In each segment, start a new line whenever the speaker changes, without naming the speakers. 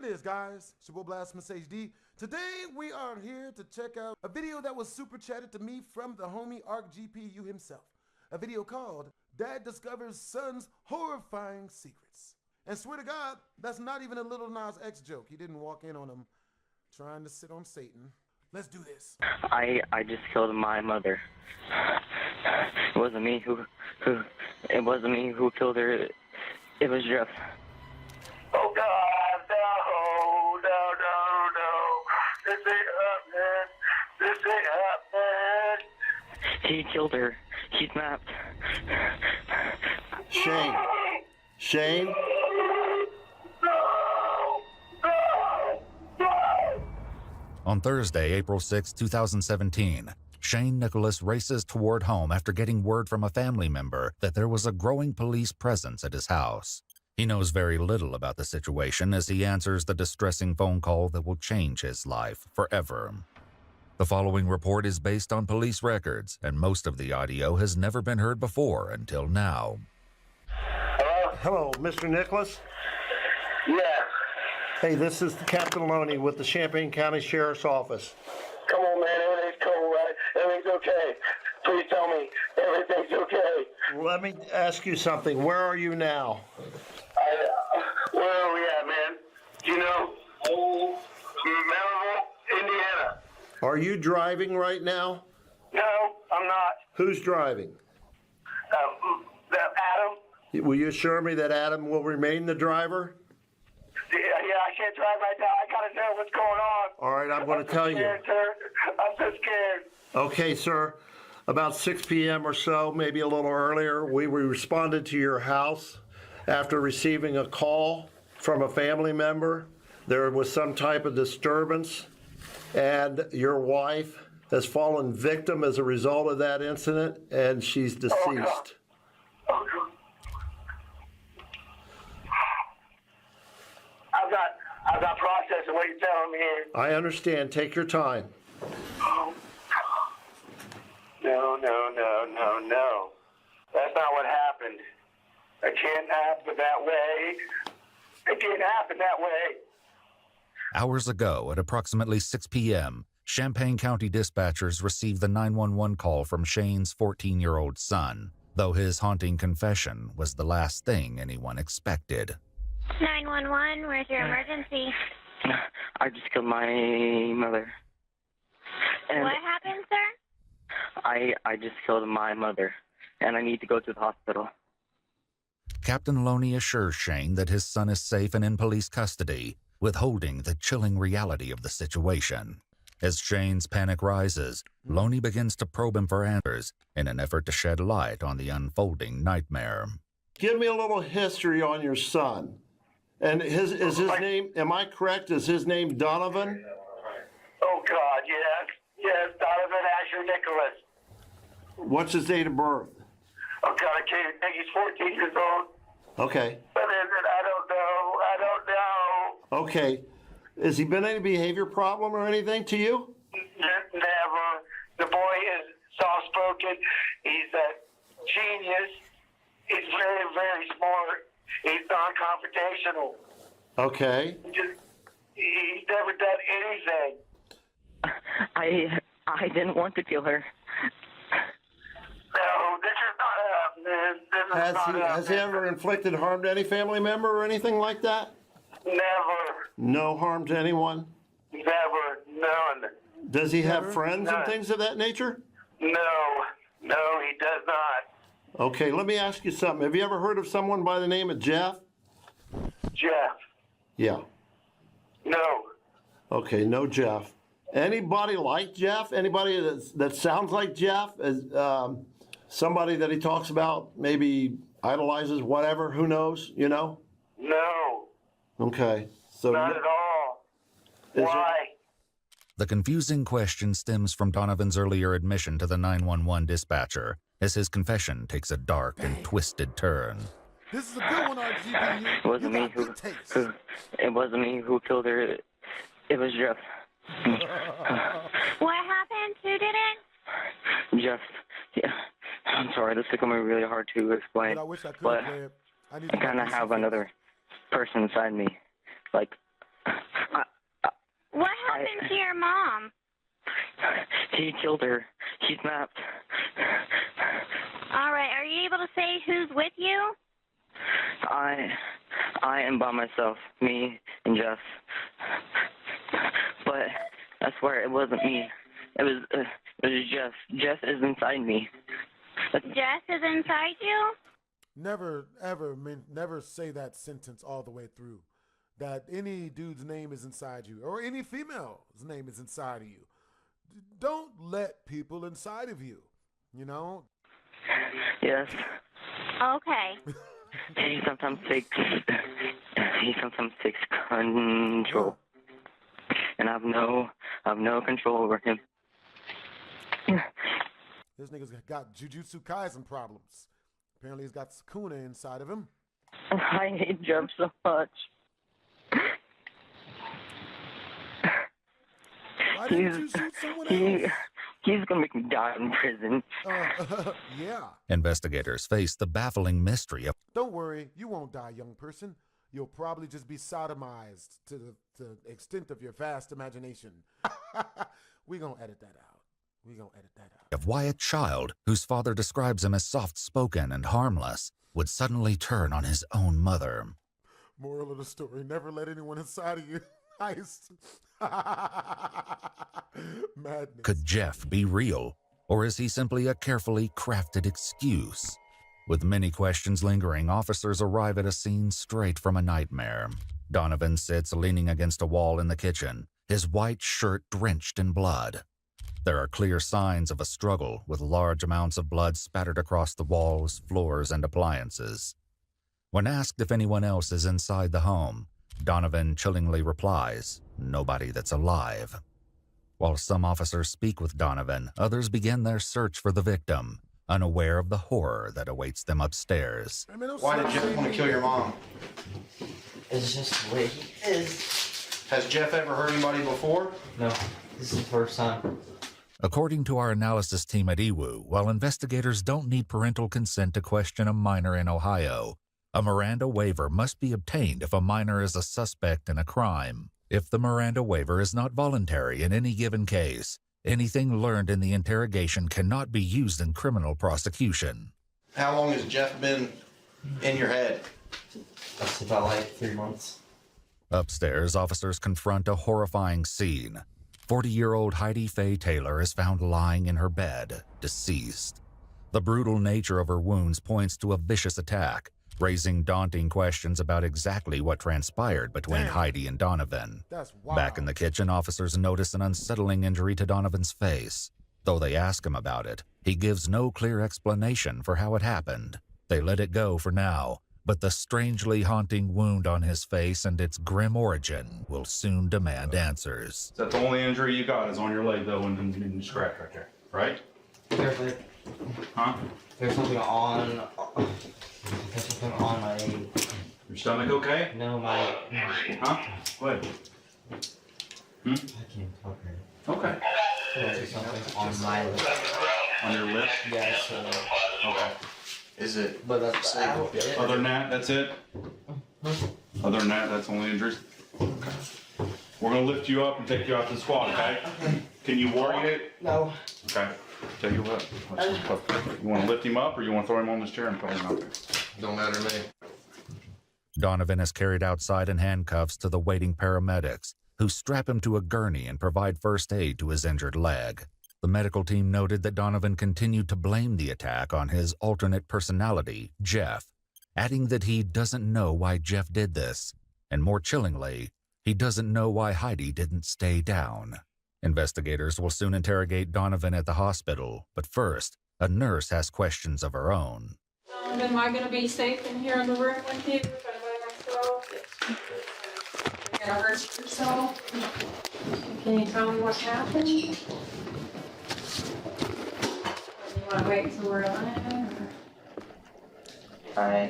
it is, guys. It's your boy BlastphamousHD. Today we are here to check out a video that was super chatted to me from the homie Arc GPU himself. A video called Dad Discovers Son's Horrifying Secrets. And swear to God, that's not even a Lil Nas X joke. He didn't walk in on him trying to sit on Satan. Let's do this.
I just killed my mother. It wasn't me who killed her. It was Jeff.
Oh God, no. This ain't happening.
He killed her. He snapped.
Shane?
On Thursday, April 6, 2017, Shane Nicholas races toward home after getting word from a family member that there was a growing police presence at his house. He knows very little about the situation as he answers the distressing phone call that will change his life forever. The following report is based on police records, and most of the audio has never been heard before until now.
Hello, Mr. Nicholas?
Yeah.
Hey, this is Captain Loney with the Champaign County Sheriff's Office.
Come on, man. Everything's cool, right? Everything's okay. Please tell me everything's okay.
Let me ask you something. Where are you now?
Where are we at, man? Do you know? Melville, Indiana.
Are you driving right now?
No, I'm not.
Who's driving?
Adam.
Will you assure me that Adam will remain the driver?
Yeah, I can't drive right now. I gotta know what's going on.
All right, I'm going to tell you.
Sir. I'm so scared.
Okay, sir. About 6 p.m. or so, maybe a little earlier, we responded to your house after receiving a call from a family member. There was some type of disturbance, and your wife has fallen victim as a result of that incident, and she's deceased.
Oh, God. I've got processing what you're telling me here.
I understand. Take your time.
Oh. No. That's not what happened. It can't happen that way. It can't happen that way.
Hours ago, at approximately 6 p.m., Champaign County dispatchers received the 911 call from Shane's 14-year-old son, though his haunting confession was the last thing anyone expected.
911, where's your emergency?
I just killed my mother. And
What happened, sir?
I just killed my mother, and I need to go to the hospital.
Captain Loney assures Shane that his son is safe and in police custody, withholding the chilling reality of the situation. As Shane's panic rises, Loney begins to probe him for answers in an effort to shed light on the unfolding nightmare.
Give me a little history on your son. And is his name, am I correct, is his name Donovan?
Oh, God, yes, Donovan Asher Nicholas.
What's his date of birth?
Oh, God, I can't think he's 14 years old.
Okay.
But I don't know.
Okay. Has he been any behavior problem or anything to you?
Never. The boy is soft-spoken. He's a genius. He's very, very smart. He's non-confrontational.
Okay.
He's never done anything.
I didn't want to kill her.
No, this is not happening.
Has he ever inflicted harm to any family member or anything like that?
Never.
No harm to anyone?
Never. None.
Does he have friends
None.
and things of that nature?
No, he does not.
Okay, let me ask you something. Have you ever heard of someone by the name of Jeff?
Jeff?
Yeah.
No.
Okay, no Jeff. Anybody like Jeff? Anybody that sounds like Jeff? Somebody that he talks about, maybe idolizes, whatever, who knows, you know?
No.
Okay. So
Not at all. Why?
The confusing question stems from Donovan's earlier admission to the 911 dispatcher, as his confession takes a dark and twisted turn.
This is a good one, RGPU.
It wasn't me It wasn't me who killed her. It was Jeff.
What happened? Who did it?
Jeff. Yeah. I'm sorry, this is becoming really hard to explain.
But I wish I could,
but
man.
I kind of have another person inside me. Like,
happened to your mom?
He killed her. She snapped.
All right, are you able to say who's with you?
I am by myself, me and Jeff. But I swear it wasn't me. It was Jeff. Jeff is inside me.
Jess is inside you?
Never, ever, never say that sentence all the way through. That any dude's name is inside you, or any female's name is inside of you. Don't let people inside of you, you know?
Yes.
Okay.
He sometimes takes control. And I have no control over him.
This nigga's got Jujutsu Kaisen problems. Apparently he's got Sakuna inside of him.
I hate Jeff so much.
Why didn't you shoot someone else?
He's gonna make me die in prison.
Yeah.
Investigators face the baffling mystery of
Don't worry, you won't die, young person. You'll probably just be sodomized to the extent of your vast imagination. We gonna edit that out.
why a child, whose father describes him as soft-spoken and harmless, would suddenly turn on his own mother.
Moral of the story, never let anyone inside of you. Nice. Madness.
Could Jeff be real, or is he simply a carefully crafted excuse? With many questions lingering, officers arrive at a scene straight from a nightmare. Donovan sits leaning against a wall in the kitchen, his white shirt drenched in blood. There are clear signs of a struggle, with large amounts of blood spattered across the walls, floors, and appliances. When asked if anyone else is inside the home, Donovan chillingly replies, "Nobody that's alive." While some officers speak with Donovan, others begin their search for the victim, unaware of the horror that awaits them upstairs.
Why did Jeff want to kill your mom?
It's just the way he is.
Has Jeff ever hurt anybody before?
No, this is the first time.
According to our analysis team at EWU, while investigators don't need parental consent to question a minor in Ohio, a Miranda waiver must be obtained if a minor is a suspect in a crime. If the Miranda waiver is not voluntary in any given case, anything learned in the interrogation cannot be used in criminal prosecution.
How long has Jeff been in your head?
That's about like 3 months.
Upstairs, officers confront a horrifying scene. 40-year-old Heidi Faye Taylor is found lying in her bed, deceased. The brutal nature of her wounds points to a vicious attack, raising daunting questions about exactly what transpired between Heidi and Donovan.
That's wild.
Back in the kitchen, officers notice an unsettling injury to Donovan's face. Though they ask him about it, he gives no clear explanation for how it happened. They let it go for now, but the strangely haunting wound on his face and its grim origin will soon demand answers.
That's the only injury you got is on your leg, though, and you scratch right there, right?
Huh? There's something on... There's something on my...
Your stomach okay?
No, my...
Huh? What?
I can't talk right.
Okay.
There's something on my lip.
On your lip?
Yeah, so...
Okay.
Is it?
But that's...
Other than that, that's it? Other than that, that's the only injuries? Okay. We're gonna lift you up and take you out to the squad, okay? Can you walk it?
No.
Okay. Tell you what, you want to lift him up or you want to throw him on this chair and put him out there?
Don't matter to me.
Donovan is carried outside in handcuffs to the waiting paramedics, who strap him to a gurney and provide first aid to his injured leg. The medical team noted that Donovan continued to blame the attack on his alternate personality, Jeff, adding that he doesn't know why Jeff did this, and more chillingly, he doesn't know why Heidi didn't stay down. Investigators will soon interrogate Donovan at the hospital, but first, a nurse has questions of her own.
Am I going to be safe in here in the room with you? If I'm by myself? You're going to hurt yourself? Can you tell me what happened? You want to wait till we're on it?
I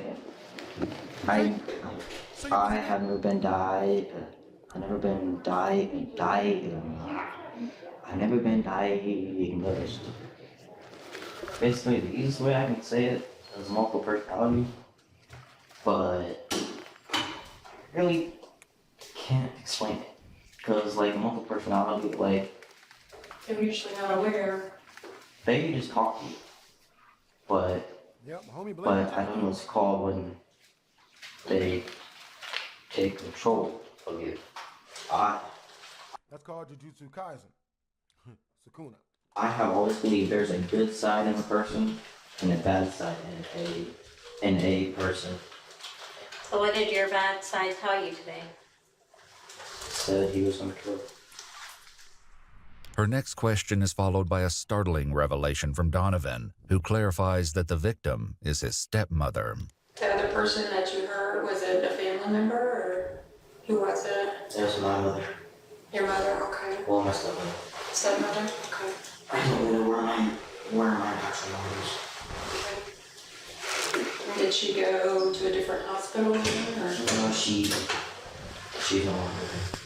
have never been I've never been diagnosed. Basically, the easiest way I can say it is multiple personality, but I really can't explain it Because, like, multiple personality, like,
I'm usually not aware.
they just talk to you. But,
Yep, homie Blake.
but I don't know what's called when they take control of you.
That's called Jujutsu Kaisen. Sukuna.
I have always believed there's a good side in a person and a bad side in a person.
So what did your bad side tell you today?
Said he was going to kill.
Her next question is followed by a startling revelation from Donovan, who clarifies that the victim is his stepmother.
The other person that you heard, was it a family member or who was it?
It was my mother.
Your mother, okay.
Well, my stepmother.
Stepmother, okay.
I don't really know where my actual mother is.
Okay. Did she go to a different hospital or?
No, she's no longer there.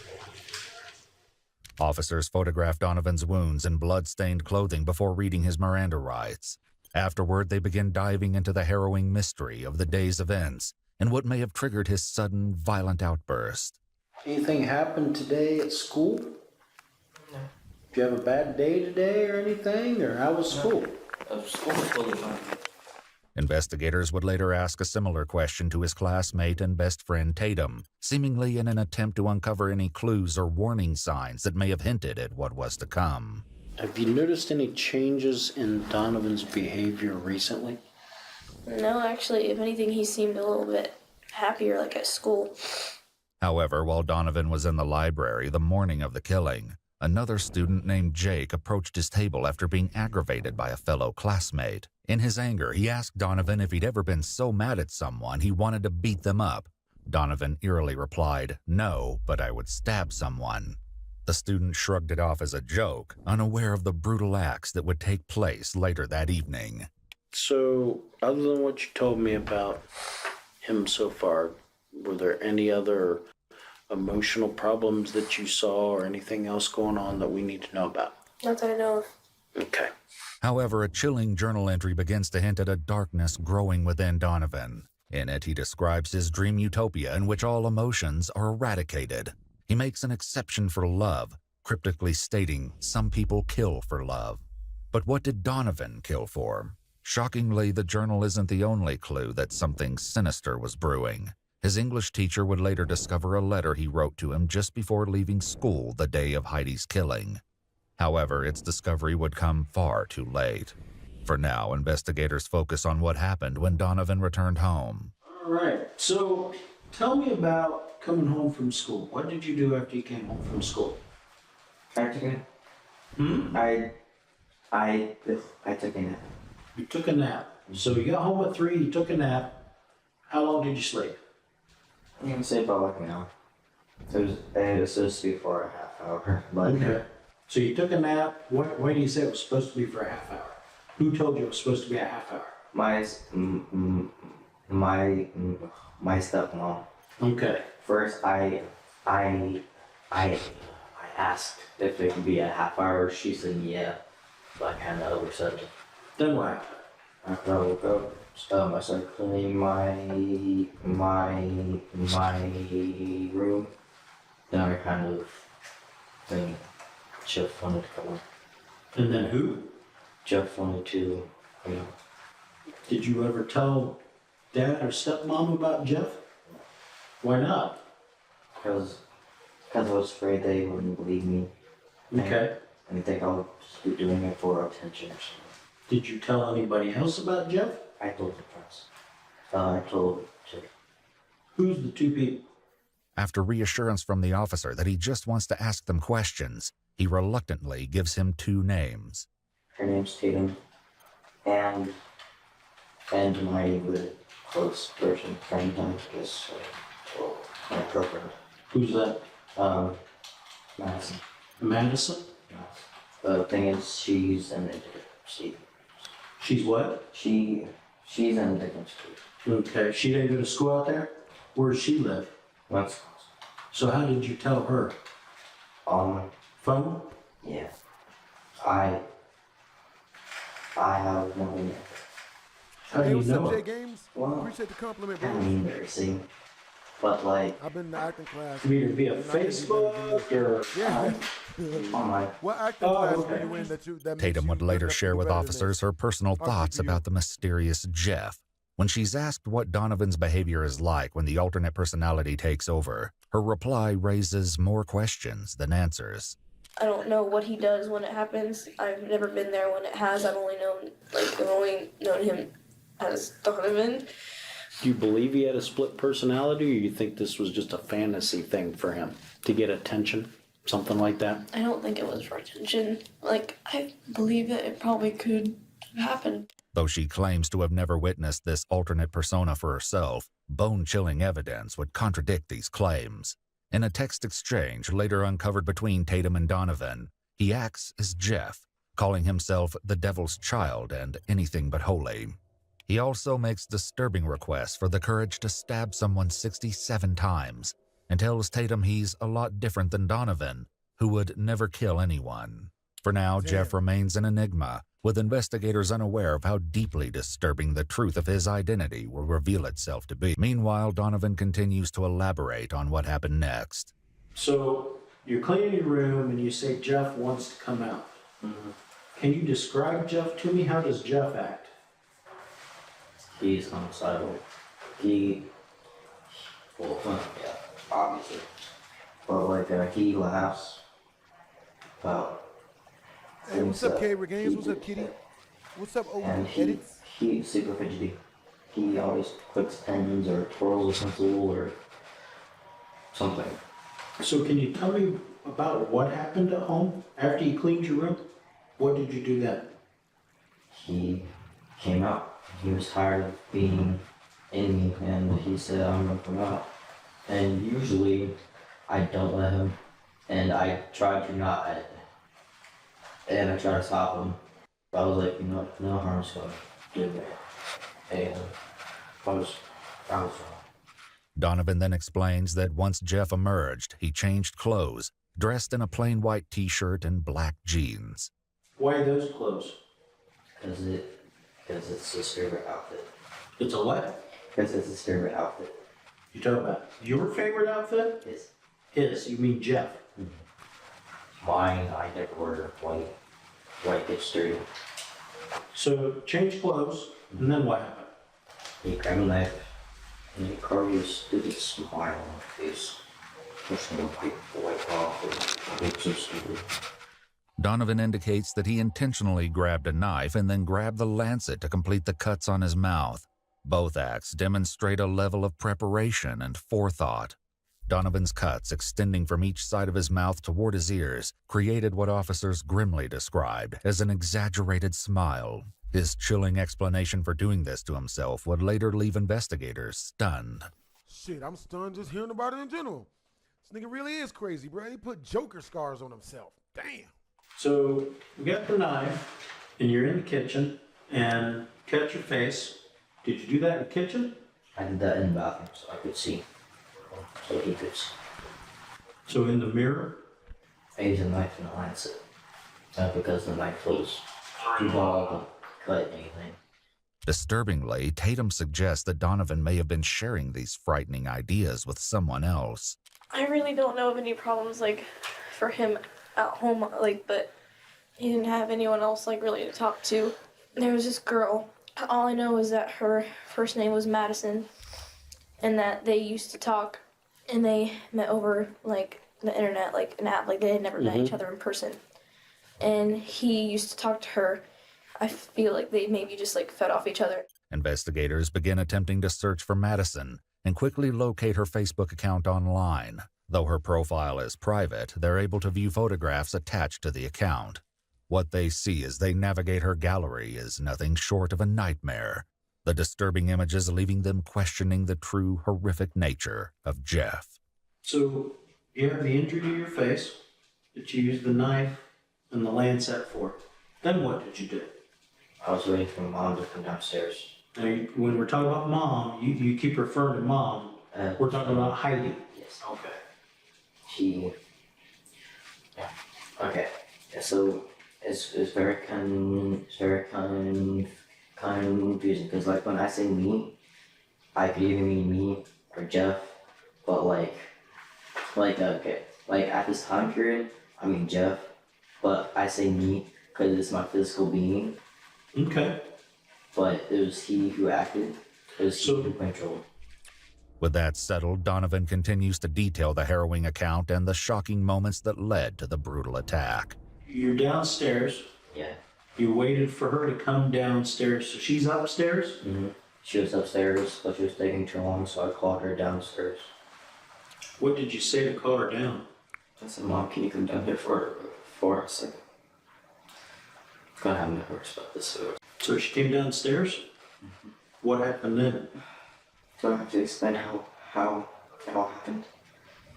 Officers photographed Donovan's wounds and blood-stained clothing before reading his Miranda rights. Afterward, they begin diving into the harrowing mystery of the day's events and what may have triggered his sudden, violent outburst.
Anything happened today at school?
No.
Did you have a bad day today or anything? Or how was school?
School was totally fine.
Investigators would later ask a similar question to his classmate and best friend Tatum, seemingly in an attempt to uncover any clues or warning signs that may have hinted at what was to come.
Have you noticed any changes in Donovan's behavior recently?
No, actually, if anything, he seemed a little bit happier, like at school.
However, while Donovan was in the library the morning of the killing, another student named Jake approached his table after being aggravated by a fellow classmate. In his anger, he asked Donovan if he'd ever been so mad at someone he wanted to beat them up. Donovan eerily replied, "No, but I would stab someone." The student shrugged it off as a joke, unaware of the brutal acts that would take place later that evening.
So, other than what you told me about him so far, were there any other emotional problems that you saw or anything else going on that we need to know about?
Not that I know of.
Okay.
However, a chilling journal entry begins to hint at a darkness growing within Donovan. In it, he describes his dream utopia in which all emotions are eradicated. He makes an exception for love, cryptically stating some people kill for love. But what did Donovan kill for? Shockingly, the journal isn't the only clue that something sinister was brewing. His English teacher would later discover a letter he wrote to him just before leaving school the day of Heidi's killing. However, its discovery would come far too late. For now, investigators focus on what happened when Donovan returned home.
All right. So, tell me about coming home from school. What did you do after you came home from school?
Practically? I took a nap.
You took a nap. So you got home at 3, you took a nap. How long did you sleep?
I'm gonna say about like an hour. It was supposed to be for a half hour. But
okay. So you took a nap. Why do you say it was supposed to be for a half hour? Who told you it was supposed to be a half hour?
My stepmom.
Okay.
First, I asked if it could be a half hour. She said yeah. So I kind of oversaid it.
Then what happened?
After I woke up, I started cleaning my room. Then I kind of think Jeff wanted to come on.
And then who?
Jeff wanted to,
Did you ever tell Dad or stepmom about Jeff? Why not?
Because I was afraid they wouldn't believe me.
Okay.
And think I'll just be doing it for attention or something.
Did you tell anybody else about Jeff?
I told the press. I told Jeff.
Who's the two people?
After reassurance from the officer that he just wants to ask them questions, he reluctantly gives him 2 names.
Her name's Tatum, and my really close person, friend, I guess, my girlfriend.
Who's that?
Madison.
Madison?
The thing is, she's an addicted.
She's what?
She's an addicted.
Okay, she didn't go to school out there? Where does she live?
Wisconsin.
So how did you tell her?
On
phone?
Yeah. I have no idea.
How do you
what's
know
up,
her?
Jay Games?
Well,
Appreciate the compliment, bro.
I mean, embarrassing. But like,
I've been in the acting class.
You mean via
And I can do
Facebook
better
or?
than you. Yeah.
online.
What acting class were you in that
Tatum would later share with officers her personal
Our
thoughts
GPU.
about the mysterious Jeff. When she's asked what Donovan's behavior is like when the alternate personality takes over, her reply raises more questions than answers.
I don't know what he does when it happens. I've never been there when it has. I've only known him as Donovan.
Do you believe he had a split personality, or you think this was just a fantasy thing for him to get attention? Something like that?
I don't think it was for attention. Like, I believe that it probably could have happened.
Though she claims to have never witnessed this alternate persona for herself, bone-chilling evidence would contradict these claims. In a text exchange later uncovered between Tatum and Donovan, he acts as Jeff, calling himself the devil's child and anything but holy. He also makes disturbing requests for the courage to stab someone 67 times and tells Tatum he's a lot different than Donovan, who would never kill anyone. For now, Jeff remains an enigma, with investigators unaware of how deeply disturbing the truth of his identity will reveal itself to be. Meanwhile, Donovan continues to elaborate on what happened next.
So, you're cleaning your room and you say Jeff wants to come out.
Mm-hmm.
Can you describe Jeff to me? How does Jeff act?
He's homicidal. Yeah, obviously. But like, he laughs about.
Hey, what's up, K Regains? What's up, Kitty? What's up,
And
OG Edits?
he's super fidgety. He always clicks pens or twirls a pencil or something.
So can you tell me about what happened at home after you cleaned your room? What did you do then?
He came out. He was tired of being in me, and he said, I'm gonna come out. And usually, I don't let him, and I try to not, and I try to stop him. But I was like, you know, no harm's gonna do me. And I was wrong.
Donovan then explains that once Jeff emerged, he changed clothes, dressed in a plain white t-shirt and black jeans.
Why those clothes?
Because it's his favorite outfit.
It's a what?
Because it's his favorite outfit.
You talking about your favorite outfit?
His.
His, you mean Jeff?
Mm-hmm. Mine, I never wear white gets dirty.
So, change clothes, and then what happened?
He grabbed a knife, and he carved his stupid smile on his face. Pushing the white off, and it's so stupid.
Donovan indicates that he intentionally grabbed a knife and then grabbed the lancet to complete the cuts on his mouth. Both acts demonstrate a level of preparation and forethought. Donovan's cuts, extending from each side of his mouth toward his ears, created what officers grimly described as an exaggerated smile. His chilling explanation for doing this to himself would later leave investigators stunned.
Shit, I'm stunned just hearing about it in general. This nigga really is crazy, bro. He put Joker scars on himself. Damn.
So, we got the knife, and you're in the kitchen, and cut your face. Did you do that in the kitchen?
I did that in the bathroom so I could see. So he could see.
So in the mirror?
I used a knife and a lancet. Not because the knife was too long to cut anything.
Disturbingly, Tatum suggests that Donovan may have been sharing these frightening ideas with someone else.
I really don't know of any problems, like, for him at home, like, but he didn't have anyone else, like, really to talk to. There was this girl. All I know is that her first name was Madison, and that they used to talk, and they met over, like, the internet, like, an app. Like, they had never met each other in person. And he used to talk to her. I feel like they maybe just, like, fed off each other.
Investigators begin attempting to search for Madison and quickly locate her Facebook account online. Though her profile is private, they're able to view photographs attached to the account. What they see as they navigate her gallery is nothing short of a nightmare, the disturbing images leaving them questioning the true horrific nature of Jeff.
So, you have the injury to your face that you used the knife and the lancet for. Then what did you do?
I was waiting for Mom to come downstairs.
Now, when we're talking about Mom, you keep referring to Mom. We're talking about Heidi.
Yes.
Okay.
Okay. Yeah, so it's very confusing because like when I say me, I could either mean me or Jeff But okay, like at this time period, I mean Jeff, but I say me because it's my physical being.
Okay.
But it was he who acted. It was he who controlled.
With that settled, Donovan continues to detail the harrowing account and the shocking moments that led to the brutal attack.
You're downstairs.
Yeah.
You waited for her to come downstairs. So she's upstairs?
Mm-hmm. She was upstairs, but she was taking too long, so I called her downstairs.
What did you say to call her down?
I said, Mom, can you come down here for a second? I'm gonna have no words about this.
So she came downstairs?
Mm-hmm.
What happened then?
Do I have to explain how it all happened?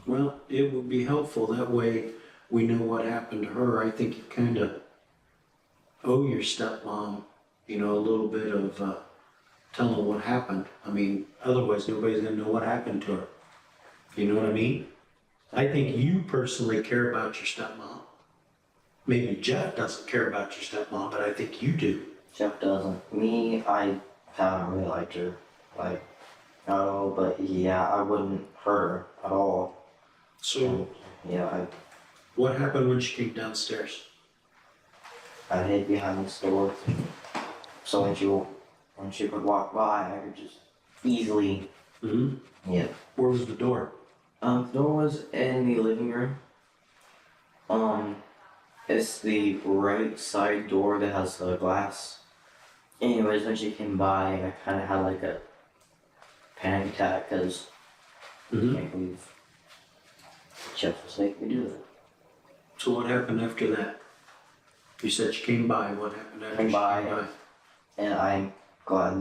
Well, it would be helpful. That way we know what happened to her. I think you kind of owe your stepmom, you know, a little bit of telling what happened. I mean, otherwise nobody's going to know what happened to her. You know what I mean? I think you personally care about your stepmom. Maybe Jeff doesn't care about your stepmom, but I think you do.
Jeff doesn't. Me, I haven't really liked her. Like, at all, but yeah, I wouldn't hurt her at all.
So,
what
happened when she came downstairs?
I hid behind this door, so when she would walk by, I could just easily.
Mm-hmm.
Yeah.
Where was the door?
The door was in the living room. It's the right side door that has the glass. Anyways, when she came by, I kind of had like a panic attack because I can't believe Jeff was like, we do that.
So what happened after that? You said she came by. What happened after she came by?
And I'm glad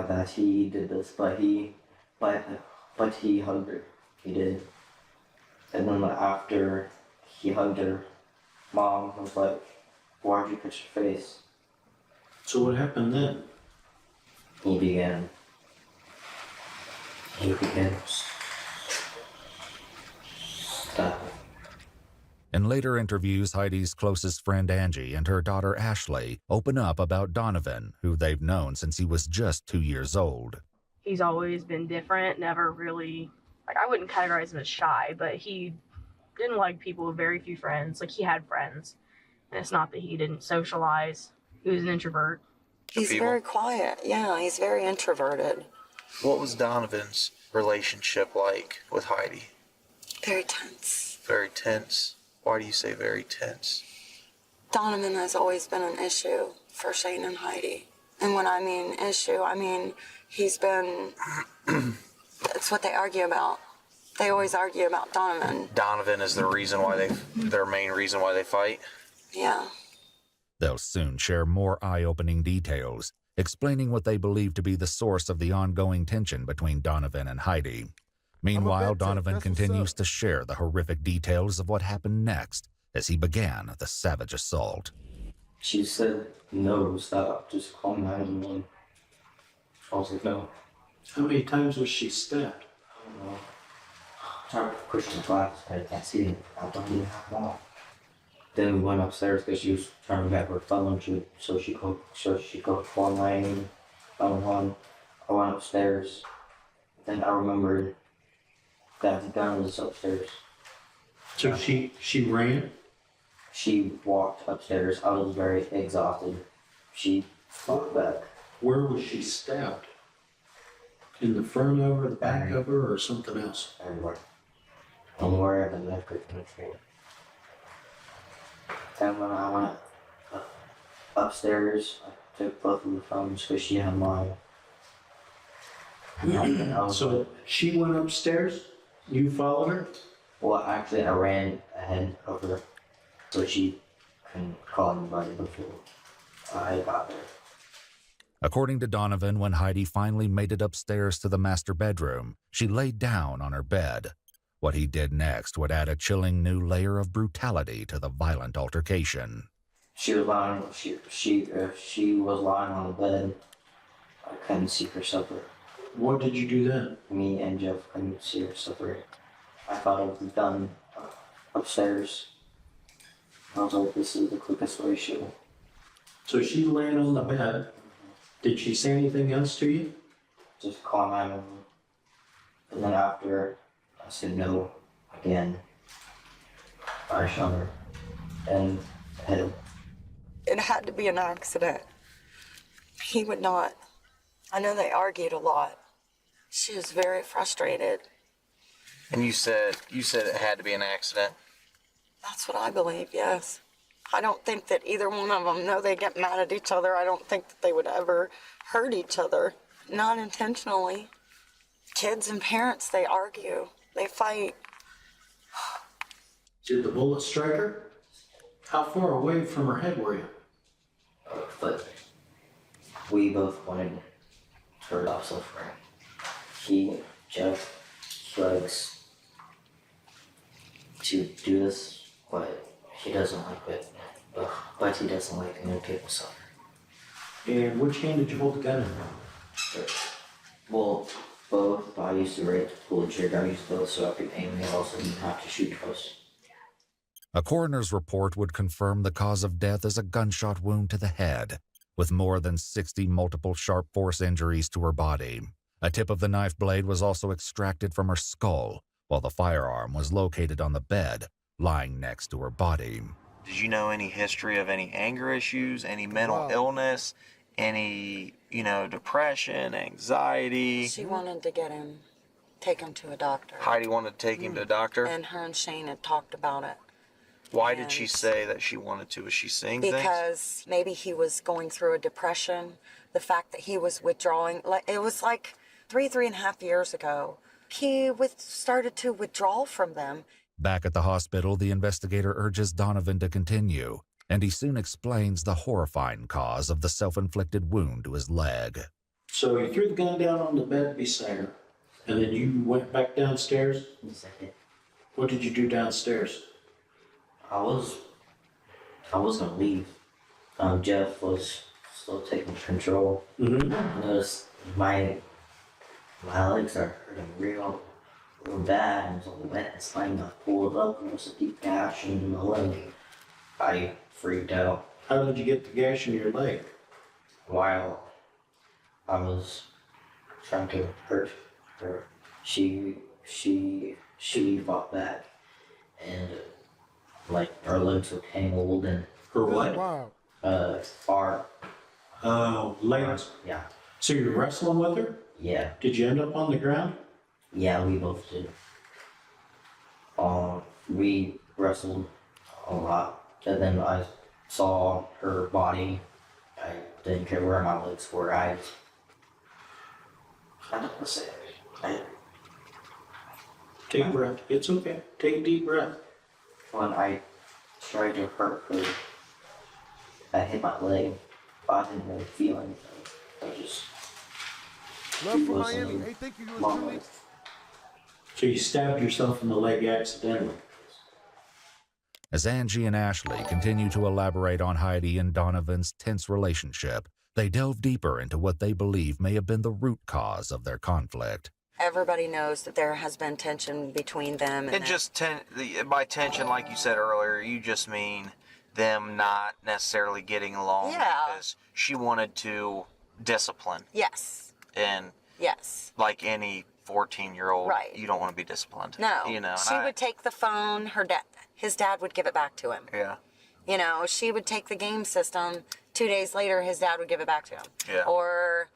that he did this, but he hugged her. He did. And then after he hugged her, Mom was like, why'd you cut your face?
So what happened then?
He began.
In later interviews, Heidi's closest friend Angie and her daughter Ashley open up about Donovan, who they've known since he was just 2 years old.
He's always been different, never really, I wouldn't categorize him as shy, but he didn't like people with very few friends. He had friends. And it's not that he didn't socialize. He was an introvert.
He's very quiet. Yeah, he's very introverted.
What was Donovan's relationship like with Heidi?
Very tense.
Very tense? Why do you say very tense?
Donovan has always been an issue for Shane and Heidi. And when I mean issue, I mean he's been... That's what they argue about. They always argue about Donovan.
Donovan is the reason why their main reason why they fight?
Yeah.
They'll soon share more eye-opening details, explaining what they believe to be the source of the ongoing tension between Donovan and Heidi. Meanwhile, Donovan continues to share the horrific details of what happened next as he began the savage assault.
She said, no, stop, just call 911. I was like, no.
How many times was she stabbed?
I don't know. I'm trying to push the glass, but I can't see it. I don't even have that. Then we went upstairs because she was trying to get her phone, so she could call 911. I went upstairs. Then I remembered that the gun was upstairs.
So she ran?
She walked upstairs. I was very exhausted. She fought back.
Where was she stabbed? In the front of her, the back of her, or something else?
Everywhere. Anywhere the knife could penetrate. And when I went upstairs, I took both of the phones because she had mine.
So she went upstairs? You followed her?
Well, actually, I ran ahead of her so she couldn't call anybody before I got there.
According to Donovan, when Heidi finally made it upstairs to the master bedroom, she laid down on her bed. What he did next would add a chilling new layer of brutality to the violent altercation.
She was lying. She was lying on the bed. I couldn't see her separate.
What did you do then?
Me and Jeff couldn't see her separate. I thought it was done upstairs. I was like, this is the quickest way she will.
So she's laying on the bed. Did she say anything else to you?
Just call 911. And then after I said no again, I shot her and hit him.
It had to be an accident. He would not. I know they argued a lot. She was very frustrated.
And you said it had to be an accident?
That's what I believe, yes. I don't think that either one of them, no, they get mad at each other. I don't think that they would ever hurt each other. Not intentionally. Kids and parents, they argue. They fight.
Did the bullet strike her? How far away from her head were you?
But we both wanted her to stop suffering. Jeff likes to do this, but he doesn't like it. But he doesn't like it when people suffer.
And which hand did you hold the gun in?
Well, both. I used to pull the trigger. I used both so I could aim and also didn't have to shoot twice.
A coroner's report would confirm the cause of death as a gunshot wound to the head, with more than 60 multiple sharp force injuries to her body. A tip of the knife blade was also extracted from her skull, while the firearm was located on the bed, lying next to her body.
Did you know any history of any anger issues, any mental illness, any, depression, anxiety?
She wanted to take him to a doctor.
Heidi wanted to take him to a doctor?
And her and Shane had talked about it.
Why did she say that she wanted to? Was she saying things?
Because maybe he was going through a depression. The fact that he was withdrawing, it was like 3.5 years ago, he started to withdraw from them.
Back at the hospital, the investigator urges Donovan to continue, and he soon explains the horrifying cause of the self-inflicted wound to his leg.
So you threw the gun down on the bed beside her, and then you went back downstairs?
Yes, I did.
What did you do downstairs?
I was gonna leave. Jeff was still taking control. I noticed my legs are hurting real bad, and it was all wet and slimy. I pulled up, and there was a deep gash in my leg. I freaked out.
How did you get the gash in your leg?
While I was trying to hurt her, she fought back, and our legs were tangled and.
Her what?
Wow.
Arm.
Oh, legs.
Yeah.
So you're wrestling with her?
Yeah.
Did you end up on the ground?
Yeah, we both did. We wrestled a lot, and then I saw her body. I didn't care where my legs were. I don't want to say it.
Take a breath. It's okay. Take a deep breath.
When I tried to hurt her, I hit my leg. I didn't really feel anything. I just.
Love from Miami. Hey, thank you. Really.
So you stabbed yourself in the leg accidentally.
As Angie and Ashley continue to elaborate on Heidi and Donovan's tense relationship, they delve deeper into what they believe may have been the root cause of their conflict.
Everybody knows that there has been tension between them.
And just by tension, like you said earlier, you just mean them not necessarily getting along because she wanted to discipline.
Yes.
And
yes,
like any 14-year-old,
right.
You don't want to be disciplined.
No. She would take the phone. His dad would give it back to him.
Yeah.
She would take the game system. 2 days later, his dad would give it back to him.
Yeah.
Or,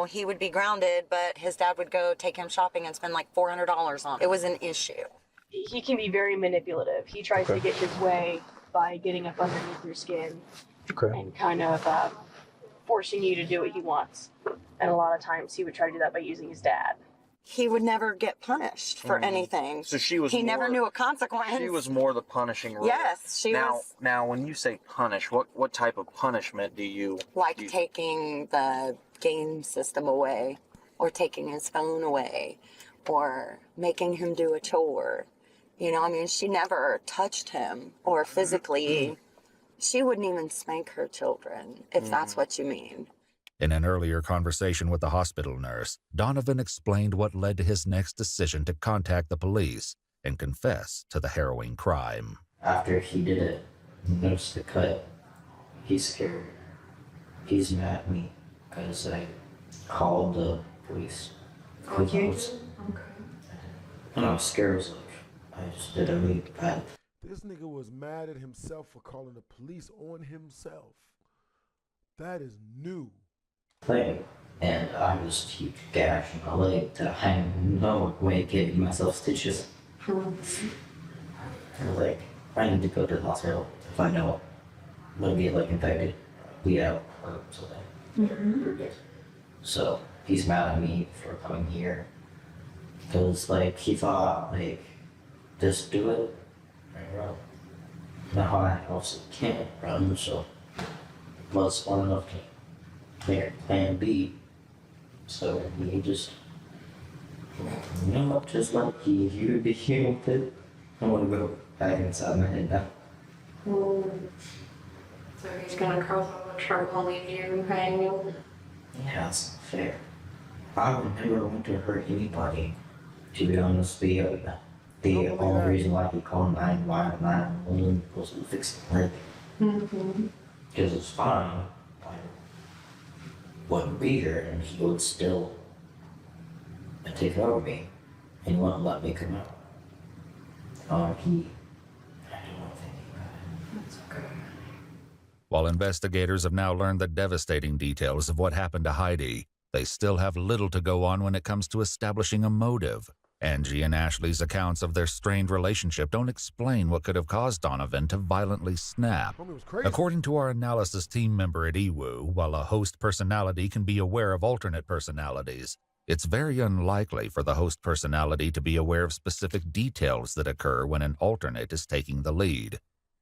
he would be grounded, but his dad would go take him shopping and spend like $400 on it. It was an issue.
He can be very manipulative. He tries to get his way by getting up underneath your skin and kind of forcing you to do what he wants. And a lot of times he would try to do that by using his dad.
He would never get punished for anything.
So he
never knew a consequence.
She was more the punishing role.
Yes, she was.
Now, when you say punish, what type of punishment do you...
taking the game system away, or taking his phone away, or making him do a chore. She never touched him, or physically. She wouldn't even spank her children, if that's what you mean.
In an earlier conversation with the hospital nurse, Donovan explained what led to his next decision to contact the police and confess to the harrowing crime.
After he did it, he noticed the cut. He's scared. He's mad at me because I called the police.
Okay.
And I was scared. I was like, I just did a really bad
This nigga was mad at himself for calling the police on himself. That is new.
thing. And I was huge gash in my leg that I had no way of getting myself stitches. I was like, I need to go to the hospital to find out. I'm gonna get like infected, bleed out, or something. So he's mad at me for coming here. Because like he thought like, just do it and run. Now I also can't run, so was smart enough to clear plan B. So he just, just like he would be here with it. I want to go back inside my head now.
So he's gonna cross over the truck and leave you hanging.
Yeah, that's not fair. I would never want to hurt anybody. To be honest, the only reason why he called 911 was to fix the leg. Because it's fine. I wouldn't be here and he would still take over me and wouldn't let me come out. I don't think
That's okay.
While investigators have now learned the devastating details of what happened to Heidi, they still have little to go on when it comes to establishing a motive. Angie and Ashley's accounts of their strained relationship don't explain what could have caused Donovan to violently snap. According to our analysis team member at EWU, while a host personality can be aware of alternate personalities, it's very unlikely for the host personality to be aware of specific details that occur when an alternate is taking the lead.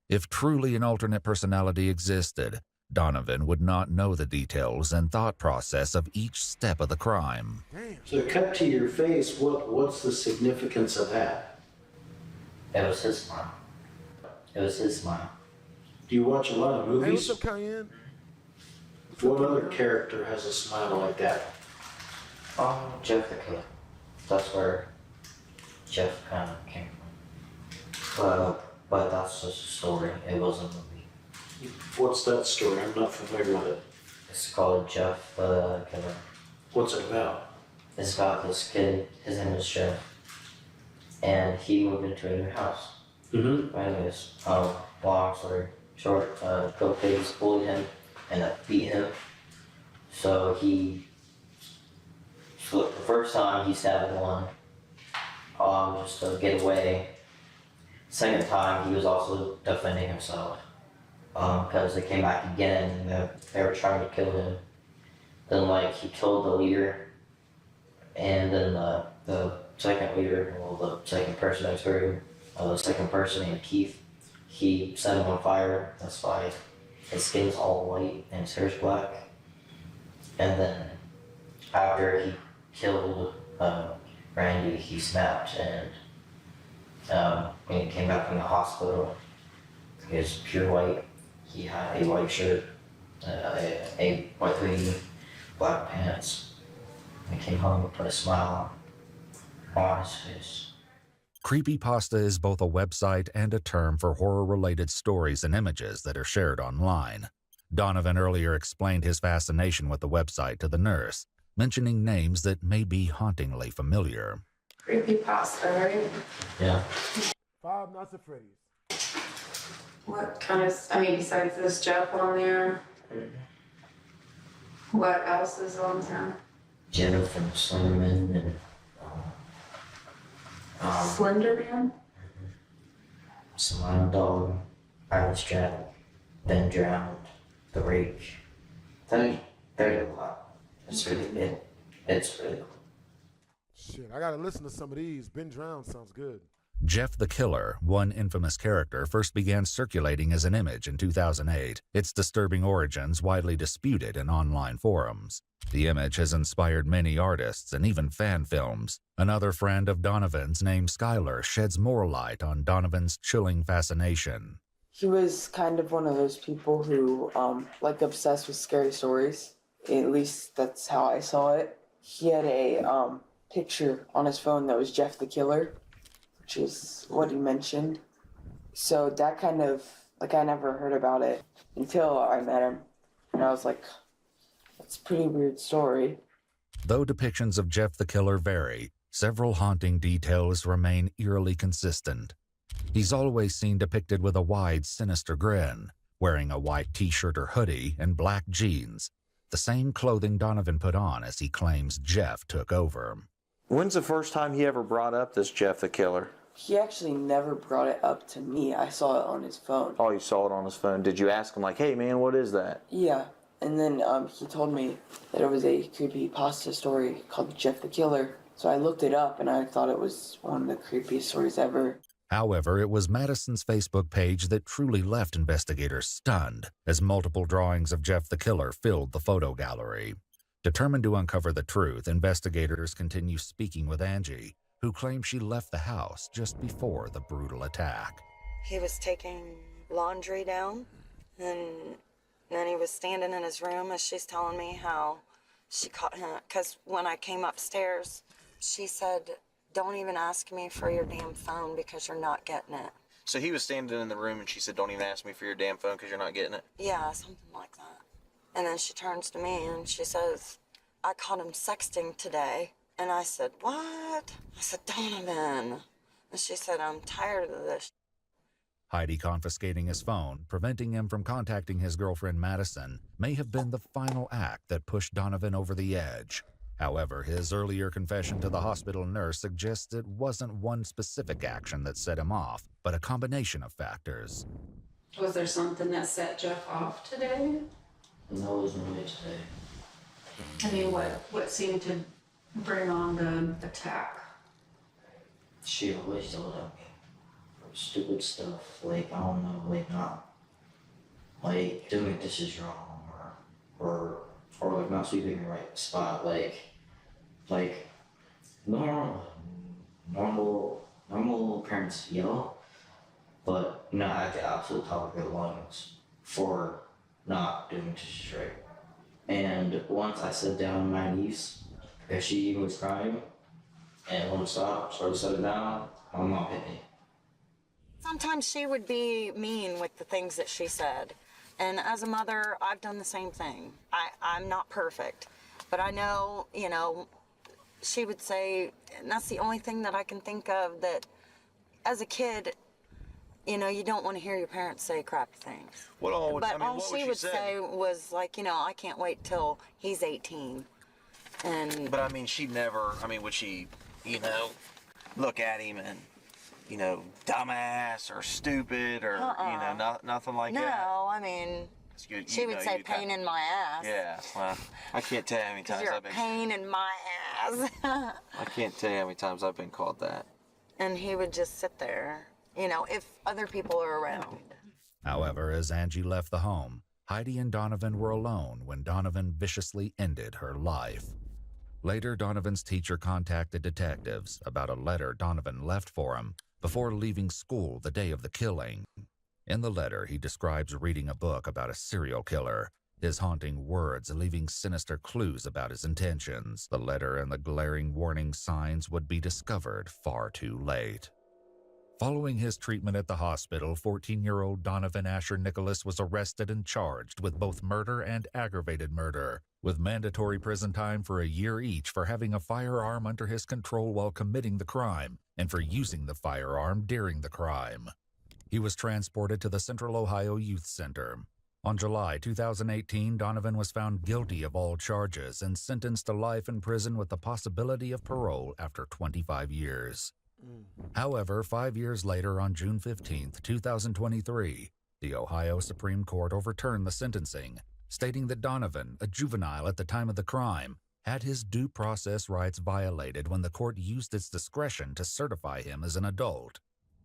If truly an alternate personality existed, Donovan would not know the details and thought process of each step of the crime.
So cut to your face, what's the significance of that?
It was his smile. It was his smile.
Do you watch a lot of movies?
Hey, what's up, Cayenne?
What other character has a smile like that?
Jeff the Killer. That's where Jeff kind of came from. But that's just a story. It wasn't a movie.
What's that story? I'm not familiar with it.
It's called Jeff the Killer.
What's it about?
It's about this kid. His name is Jeff. And he moved into a new house. Anyways, long story short, Bill Pigs bullied him and beat him. So the first time he stabbed one, just to get away. Second time he was also defending himself, because they came back again and they were trying to kill him. Then he killed the leader, and then the second leader, the second person I screwed, the second person named Keith, he set him on fire. That's why his skin's all white and his hair's black. And then after he killed Randy, he snapped, and when he came back from the hospital, he was pure white. He had a white shirt, a white hoodie, black pants. When he came home, he put a smile on his face.
Creepypasta is both a website and a term for horror-related stories and images that are shared online. Donovan earlier explained his fascination with the website to the nurse, mentioning names that may be hauntingly familiar.
Creepypasta, right?
Yeah.
Five Nights at Freddy's.
What kind of, besides this Jeff on there, what else is on there?
Jenna from Slenderman and
Slenderman?
Slime Dog, Irish Jack, Ben Drowned, The Rake. There's a lot. It's really good. It's really cool.
Shit, I gotta listen to some of these. Ben Drowned sounds good.
Jeff the Killer, one infamous character, first began circulating as an image in 2008. Its disturbing origins widely disputed in online forums. The image has inspired many artists and even fan films. Another friend of Donovan's named Skylar sheds more light on Donovan's chilling fascination.
He was kind of one of those people who, obsessed with scary stories. At least that's how I saw it. He had a picture on his phone that was Jeff the Killer, which is what he mentioned. So that kind of, I never heard about it until I met him. And I was like, that's a pretty weird story.
Though depictions of Jeff the Killer vary, Several haunting details remain eerily consistent. He's always seen depicted with a wide, sinister grin, wearing a white t-shirt or hoodie and black jeans, the same clothing Donovan put on as he claims Jeff took over.
When's the first time he ever brought up this Jeff the Killer?
He actually never brought it up to me. I saw it on his phone.
Oh, you saw it on his phone. Did you ask him, like, hey, man, what is that?
Yeah, and then he told me that it was a creepypasta story called Jeff the Killer. So I looked it up, and I thought it was one of the creepiest stories ever.
However, it was Madison's Facebook page that truly left investigators stunned, as multiple drawings of Jeff the Killer filled the photo gallery. Determined to uncover the truth, investigators continue speaking with Angie, who claims she left the house just before the brutal attack.
He was taking laundry down, and then he was standing in his room, as she's telling me how she caught him. Because when I came upstairs, she said, don't even ask me for your damn phone because you're not getting it.
So he was standing in the room and she said, don't even ask me for your damn phone because you're not getting it?
Yeah, something like that. And then she turns to me and she says, I caught him sexting today. And I said, what? I said, Donovan. And she said, I'm tired of this.
Heidi confiscating his phone, preventing him from contacting his girlfriend Madison, may have been the final act that pushed Donovan over the edge. However, his earlier confession to the hospital nurse suggests it wasn't one specific action that set him off, but a combination of factors.
Was there something that set Jeff off today?
No, it was really today.
I mean, what seemed to bring on the attack?
She always yelled at me for stupid stuff, like, I don't know, like not, like doing dishes wrong, or like not sweeping the right spot, like normal parents yell, but not at the absolute top of their lungs for not doing dishes right. And once I sat down on my knees, and she even was crying, and wouldn't stop, started to set it down, my mom hit me.
Sometimes she would be mean with the things that she said. And as a mother, I've done the same thing. I'm not perfect, but I know, you know, she would say, and that's the only thing that I can think of, that as a kid, you know, you don't want to hear your parents say crappy things.
What all would,
but
I mean,
all
what
she
would
say was like, you know, I can't wait till he's 18. And
But I mean, she never, I mean, would she, you know, look at him and, you know, dumbass or stupid or, you know, nothing like that?
No, I mean, she would say pain in my ass.
Yeah, well, I can't tell you how many times
You're
I've been.
a pain in my ass.
I can't tell you how many times I've been called that.
And he would just sit there, you know, if other people are around.
However, as Angie left the home, Heidi and Donovan were alone when Donovan viciously ended her life. Later, Donovan's teacher contacted detectives about a letter Donovan left for him before leaving school the day of the killing. In the letter, he describes reading a book about a serial killer, his haunting words leaving sinister clues about his intentions. The letter and the glaring warning signs would be discovered far too late. Following his treatment at the hospital, 14-year-old Donovan Asher Nicholas was arrested and charged with both murder and aggravated murder, with mandatory prison time for a year each for having a firearm under his control while committing the crime and for using the firearm during the crime. He was transported to the Central Ohio Youth Center. On July 2018, Donovan was found guilty of all charges and sentenced to life in prison with the possibility of parole after 25 years. However, 5 years later, on June 15, 2023, the Ohio Supreme Court overturned the sentencing, stating that Donovan, a juvenile at the time of the crime, had his due process rights violated when the court used its discretion to certify him as an adult.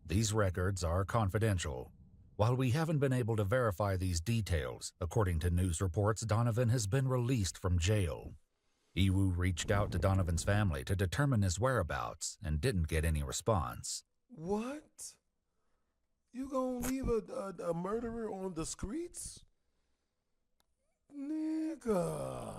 These records are confidential. While we haven't been able to verify these details, according to news reports, Donovan has been released from jail. Iwu reached out to Donovan's family to determine his whereabouts and didn't get any response.
What? You gonna leave a murderer on the streets? Nigga.